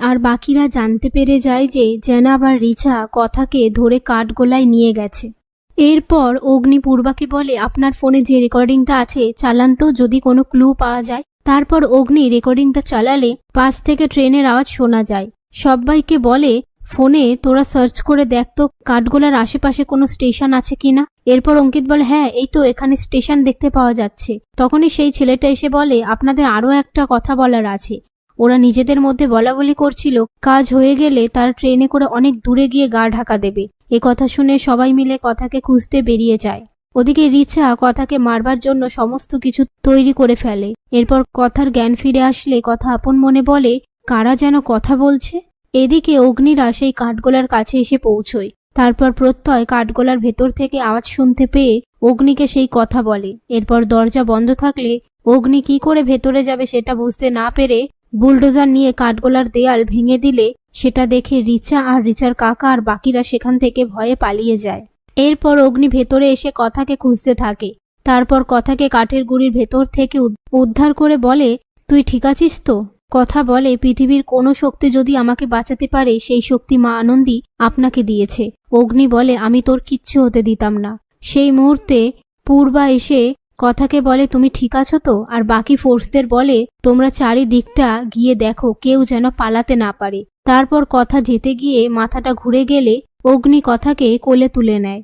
আর বাকিরা জানতে পেরে যায় যে জেনাব আর রিচা কথাকে ধরে কাঠগোলায় নিয়ে গেছে। এরপর অগ্নি পূর্বাকে বলে, আপনার ফোনে যে রেকর্ডিংটা আছে চালান তো, যদি কোনো ক্লু পাওয়া যায়। তারপর অগ্নি রেকর্ডিংটা চালালে পাশ থেকে ট্রেনের আওয়াজ শোনা যায়। সবাইকে বলে, ফোনে তোরা সার্চ করে দেখ তো কাঠগোলার আশেপাশে কোনো স্টেশন আছে কিনা। এরপর অঙ্কিত বলে, হ্যাঁ এই তো এখানে স্টেশন দেখতে পাওয়া যাচ্ছে। তখনই সেই ছেলেটা এসে বলে, আপনাদের আরও একটা কথা বলার আছে। ওরা নিজেদের মধ্যে বলাবলি করছিল কাজ হয়ে গেলে তার ট্রেনে করে অনেক দূরে গিয়ে গা ঢাকা দেবে। এ কথা শুনে সবাই মিলে কথাকে খুঁজতে বেরিয়ে যায়। ওদিকে রিচা কথাকে মারবার জন্য সমস্ত কিছু তৈরি করে ফেলে। এরপর কথার জ্ঞান ফিরে আসলে কথা আপন মনে বলে, কারা যেন কথা বলছে। এদিকে অগ্নিরা সেই কাঠগোলার কাছে এসে পৌঁছয়। তারপর প্রত্যয় কাঠগোলার ভেতর থেকে আওয়াজ শুনতে পেয়ে অগ্নিকে সেই কথা বলে। এরপর দরজা বন্ধ থাকলে অগ্নি কি করে ভেতরে যাবে সেটা বুঝতে না পেরে বুলডোজার নিয়ে কাঠগোলার দেয়াল ভেঙে দিলে সেটা দেখে রিচা আর রিচার কাকা আর বাকিরা সেখান থেকে ভয়ে পালিয়ে যায়। এরপর অগ্নি ভেতরে এসে কথাকে খুঁজতে থাকে। তারপর কথাকে কাঠের গুঁড়ির ভেতর থেকে উদ্ধার করে বলে, তুই ঠিক আছিস তো? কথা বলে, পৃথিবীর কোনো শক্তি যদি আমাকে বাঁচাতে পারে সেই শক্তি মা আনন্দী আপনাকে দিয়েছে। অগ্নি বলে, আমি তোর কিচ্ছু হতে দিতাম না। সেই মুহূর্তে পূর্বা এসে কথাকে বলে, তুমি ঠিক আছো তো? আর বাকি ফোর্সদের বলে, তোমরা চারিদিকটা গিয়ে দেখো কেউ যেন পালাতে না পারে। তারপর কথা যেতে গিয়ে মাথাটা ঘুরে গেলে অগ্নি কথাকে কোলে তুলে নেয়।